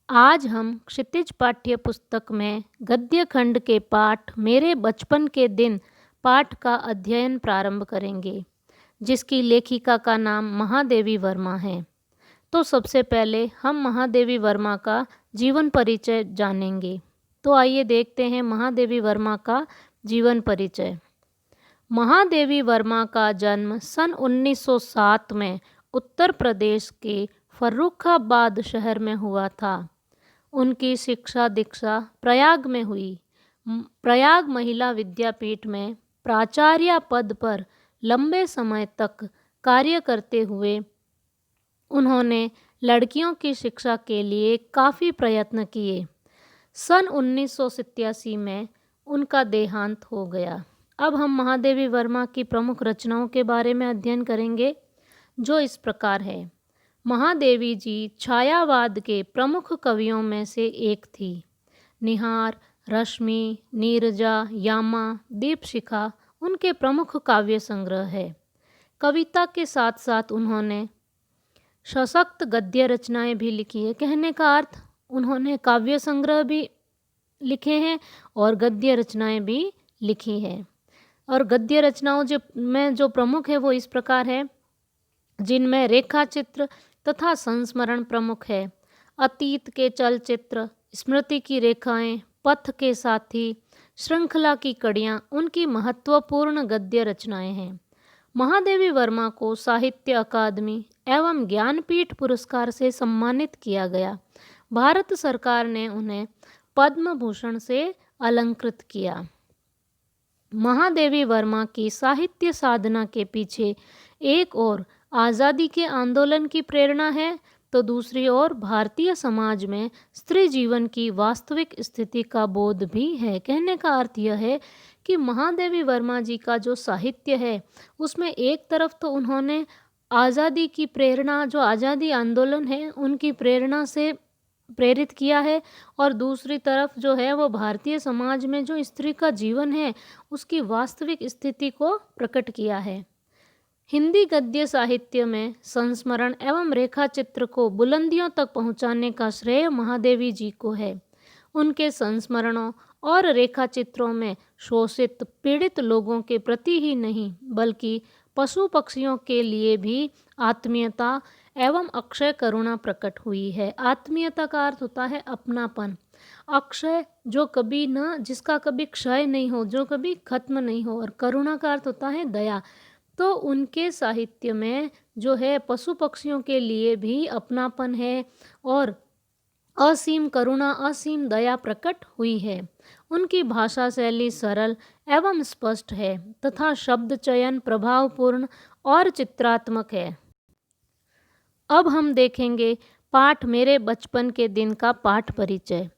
आज हम क्षितिज पाठ्य पुस्तक में गद्य खंड के पाठ मेरे बचपन के दिन पाठ का अध्ययन प्रारंभ करेंगे, जिसकी लेखिका का नाम महादेवी वर्मा है। तो सबसे पहले हम महादेवी वर्मा का जीवन परिचय जानेंगे। तो आइए देखते हैं महादेवी वर्मा का जीवन परिचय। महादेवी वर्मा का जन्म सन 1907 में उत्तर प्रदेश के फर्रुखाबाद शहर में हुआ था। उनकी शिक्षा दीक्षा प्रयाग में हुई। प्रयाग महिला विद्यापीठ में प्राचार्य पद पर लंबे समय तक कार्य करते हुए उन्होंने लड़कियों की शिक्षा के लिए काफ़ी प्रयत्न किए। सन 1987 में उनका देहांत हो गया। अब हम महादेवी वर्मा की प्रमुख रचनाओं के बारे में अध्ययन करेंगे, जो इस प्रकार है। महादेवी जी छायावाद के प्रमुख कवियों में से एक थी। निहार, रश्मि, नीरजा, यामा, दीपशिखा उनके प्रमुख काव्य संग्रह है। कविता के साथ साथ उन्होंने सशक्त गद्य रचनाएं भी लिखी है। कहने का अर्थ, उन्होंने काव्य संग्रह भी लिखे हैं और गद्य रचनाएं भी लिखी हैं। और गद्य रचनाओं जो प्रमुख है वो इस प्रकार है, जिनमें रेखा चित्र तथा संस्मरण प्रमुख है। अतीत के चलचित्र, स्मृति की रेखाएं, पथ के साथी, श्रृंखला की कड़ियाँ उनकी महत्वपूर्ण गद्य रचनाएं हैं। महादेवी वर्मा को साहित्य अकादमी एवं ज्ञानपीठ पुरस्कार से सम्मानित किया गया। भारत सरकार ने उन्हें पद्म भूषण से अलंकृत किया। महादेवी वर्मा की साहित्य साधना के पीछे एक और आज़ादी के आंदोलन की प्रेरणा है, तो दूसरी ओर भारतीय समाज में स्त्री जीवन की वास्तविक स्थिति का बोध भी है। कहने का अर्थ यह है कि महादेवी वर्मा जी का जो साहित्य है उसमें एक तरफ तो उन्होंने आज़ादी की प्रेरणा, जो आज़ादी आंदोलन है उनकी प्रेरणा से प्रेरित किया है, और दूसरी तरफ जो है वो भारतीय समाज में जो स्त्री का जीवन है उसकी वास्तविक स्थिति को प्रकट किया है। हिंदी गद्य साहित्य में संस्मरण एवं रेखा चित्र को बुलंदियों तक पहुंचाने का श्रेय महादेवी जी को है। उनके संस्मरणों और रेखा चित्रों में शोषित पीड़ित लोगों के प्रति ही नहीं बल्कि पशु पक्षियों के लिए भी आत्मीयता एवं अक्षय करुणा प्रकट हुई है। आत्मीयता का अर्थ होता है अपनापन। अक्षय जो कभी न, जिसका कभी क्षय नहीं हो, जो कभी खत्म नहीं हो, और करुणा का अर्थ होता है दया। तो उनके साहित्य में जो है पशु पक्षियों के लिए भी अपनापन है और असीम करुणा, असीम दया प्रकट हुई है। उनकी भाषा शैली सरल एवं स्पष्ट है तथा शब्द चयन प्रभावपूर्ण और चित्रात्मक है। अब हम देखेंगे पाठ मेरे बचपन के दिन का पाठ परिचय।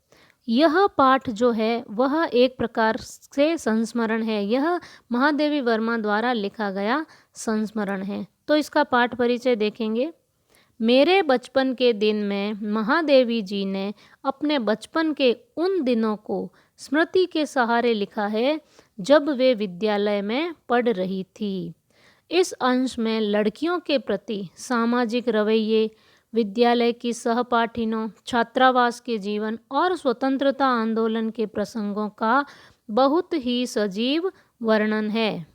यह पाठ जो है वह एक प्रकार से संस्मरण है। यह महादेवी वर्मा द्वारा लिखा गया संस्मरण है। तो इसका पाठ परिचय देखेंगे। मेरे बचपन के दिन में महादेवी जी ने अपने बचपन के उन दिनों को स्मृति के सहारे लिखा है जब वे विद्यालय में पढ़ रही थी। इस अंश में लड़कियों के प्रति सामाजिक रवैये, विद्यालय की सहपाठिनों, छात्रावास के जीवन और स्वतंत्रता आंदोलन के प्रसंगों का बहुत ही सजीव वर्णन है।